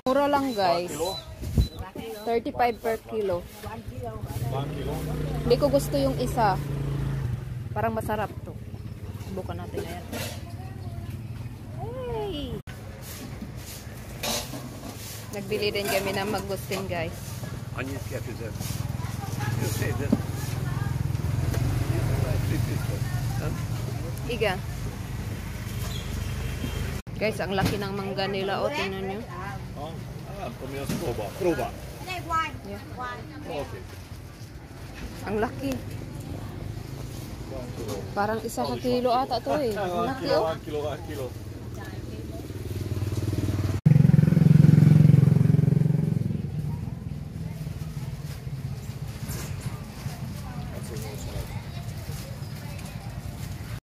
Mura lang guys. 35 per kilo. 1 kilo? Hindi ko gusto yung isa. Parang masarap to. Subukan natin ngayon. Hey! Nagbili din kami ng magustin guys. Onion represent. You say this. Iga. Guys, ang laki ng mangga nila. O, tingnan nyo. Proba. Yeah. Okay. Ang laki. Parang isa ka kilo ata to eh. Ang laki oh. 1 kilo.